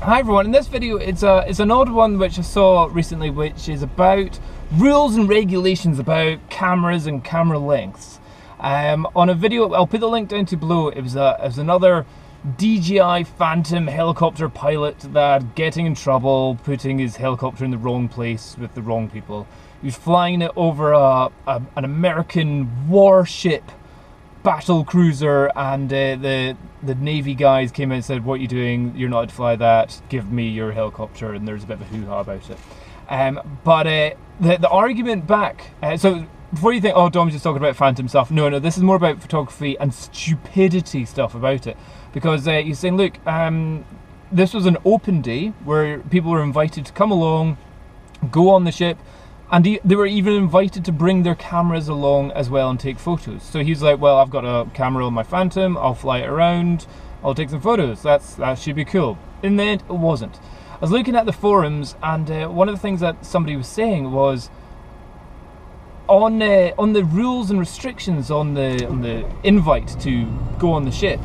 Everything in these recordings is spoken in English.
Hi everyone, in this video it's an odd one which I saw recently, which is about rules and regulations about cameras and camera lengths. On a video, I'll put the link down to below. It was another DJI Phantom helicopter pilot that getting in trouble, putting his helicopter in the wrong place with the wrong people. He was flying it over an American warship battle cruiser, and the Navy guys came in and said, "What are you doing? You're not allowed to fly that. Give me your helicopter." And there's a bit of a hoo-ha about it. The argument back, so before you think, oh, Dom's just talking about Phantom stuff, no, this is more about photography and stupidity stuff about it. Because you're saying, look, this was an open day where people were invited to come along, go on the ship, and they were even invited to bring their cameras along as well and take photos. So he's like, well, I've got a camera on my Phantom, I'll fly it around, I'll take some photos, that should be cool. In the end, it wasn't. I was looking at the forums, and one of the things that somebody was saying was, on the rules and restrictions on the invite to go on the ship,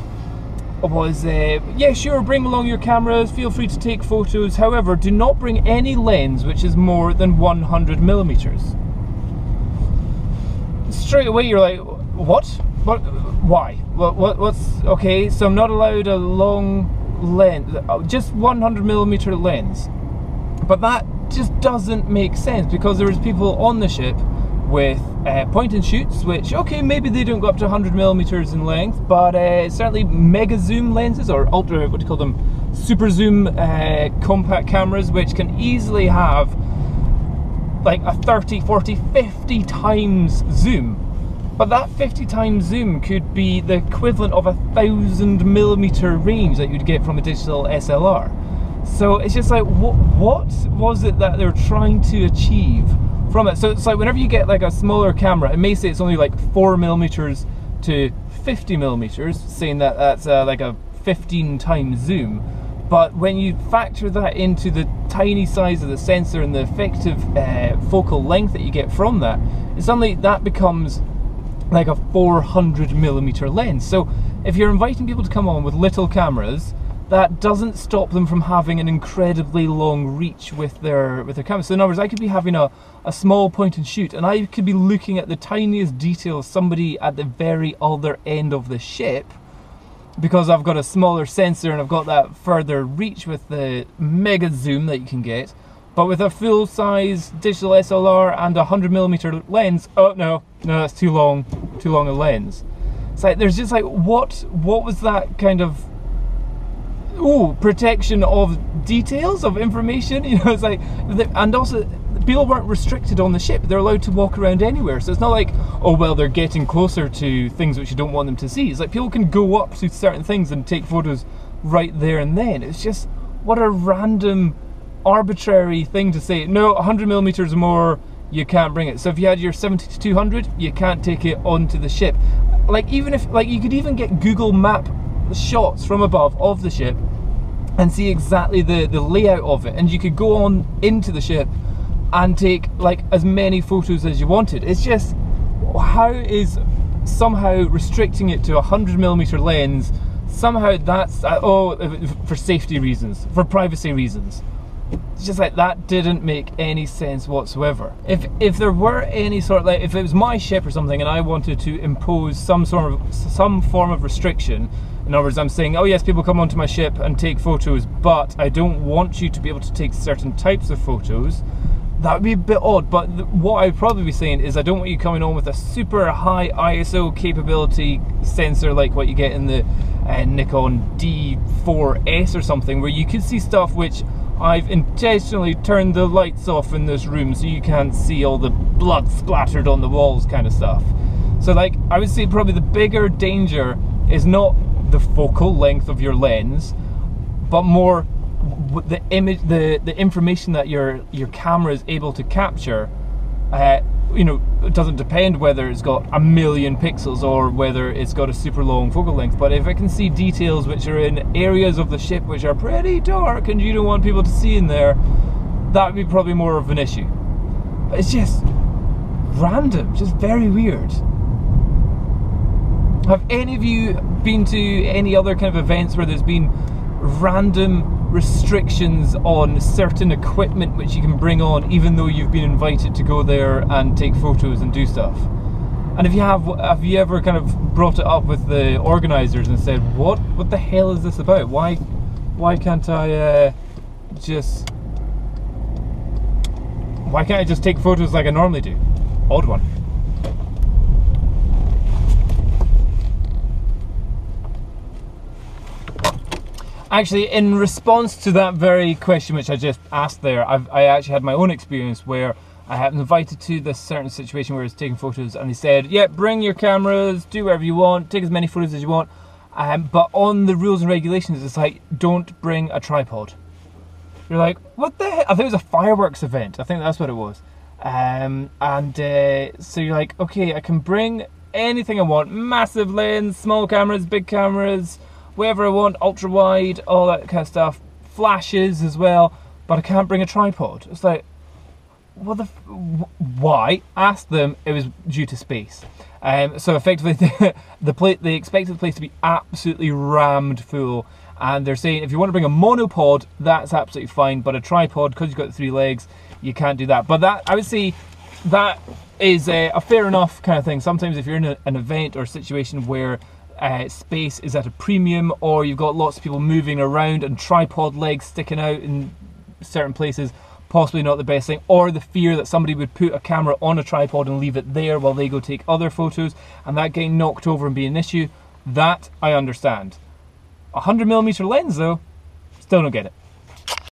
was yeah, sure, bring along your cameras, feel free to take photos, however do not bring any lens which is more than 100mm. Straight away you're like, what why, what's okay, so I'm not allowed a long lens, just 100mm lens. But that just doesn't make sense, because there was people on the ship with point and shoots, which, okay, maybe they don't go up to 100mm in length, but certainly mega zoom lenses, or ultra, what do you call them, super zoom compact cameras, which can easily have like a 30, 40, 50 times zoom. But that 50 times zoom could be the equivalent of 1000mm range that you'd get from a digital SLR. So it's just like, what was it that they're trying to achieve from it? So it's like, whenever you get like a smaller camera, it may say it's only like 4mm to 50mm, saying that that's like a 15 times zoom. But when you factor that into the tiny size of the sensor and the effective focal length that you get from that, suddenly that becomes like a 400mm lens. So if you're inviting people to come on with little cameras, that doesn't stop them from having an incredibly long reach with their camera. So in other words, I could be having a small point and shoot, and I could be looking at the tiniest detail of somebody at the very other end of the ship, because I've got a smaller sensor and I've got that further reach with the mega zoom that you can get. But with a full size digital SLR and a 100mm lens, oh no, that's too long a lens. It's like, there's just like, what was that kind of protection of details, of information, you know? It's like, and also people weren't restricted on the ship, they're allowed to walk around anywhere. So it's not like, oh well, they're getting closer to things which you don't want them to see. It's like, people can go up to certain things and take photos right there and then. It's just, what a random, arbitrary thing to say. No, 100mm or more, you can't bring it. So if you had your 70 to 200, you can't take it onto the ship. Like, even if, like, you could even get Google Map shots from above of the ship and see exactly the layout of it, and you could go on into the ship and take like as many photos as you wanted. It's just, how is somehow restricting it to a 100mm lens, somehow that's for safety reasons, for privacy reasons. It's just like, that didn't make any sense whatsoever. If there were any sort of, like, if it was my ship or something and I wanted to impose some form of restriction, in other words, I'm saying, oh yes, people come onto my ship and take photos, but I don't want you to be able to take certain types of photos, that would be a bit odd. But what I'd probably be saying is, I don't want you coming on with a super high ISO capability sensor like what you get in the Nikon D4S or something, where you can see stuff which I've intentionally turned the lights off in this room so you can't see all the blood splattered on the walls kind of stuff. So like, I would say probably the bigger danger is not the focal length of your lens, but more the image, the information that your camera is able to capture. You know, it doesn't depend whether it's got 1,000,000 pixels or whether it's got a super long focal length, but if it can see details which are in areas of the ship which are pretty dark and you don't want people to see in there, that would be probably more of an issue. But it's just random, just very weird. Have any of you been to any other kind of events where there's been random restrictions on certain equipment which you can bring on, even though you've been invited to go there and take photos and do stuff? And if you have you ever kind of brought it up with the organisers and said, what the hell is this about? Why can't I just take photos like I normally do? Odd one. Actually, in response to that very question which I just asked there, I actually had my own experience where I had been invited to this certain situation where I was taking photos, and they said, yeah, bring your cameras, do whatever you want, take as many photos as you want, but on the rules and regulations it's like, don't bring a tripod. You're like, what the heck? I think it was a fireworks event, I think that's what it was. So you're like, okay, I can bring anything I want, massive lens, small cameras, big cameras, whatever I want, ultra wide, all that kind of stuff, flashes as well, but I can't bring a tripod. It's like, what the why? Asked them, it was due to space. So effectively they expected the place to be absolutely rammed full, and they're saying if you want to bring a monopod, that's absolutely fine, but a tripod, because you've got the 3 legs, you can't do that. But that, I would say, that is a fair enough kind of thing. Sometimes if you're in an event or a situation where space is at a premium, or you've got lots of people moving around and tripod legs sticking out in certain places, possibly not the best thing, or the fear that somebody would put a camera on a tripod and leave it there while they go take other photos and that getting knocked over and being an issue, that I understand. 100mm lens though, still don't get it.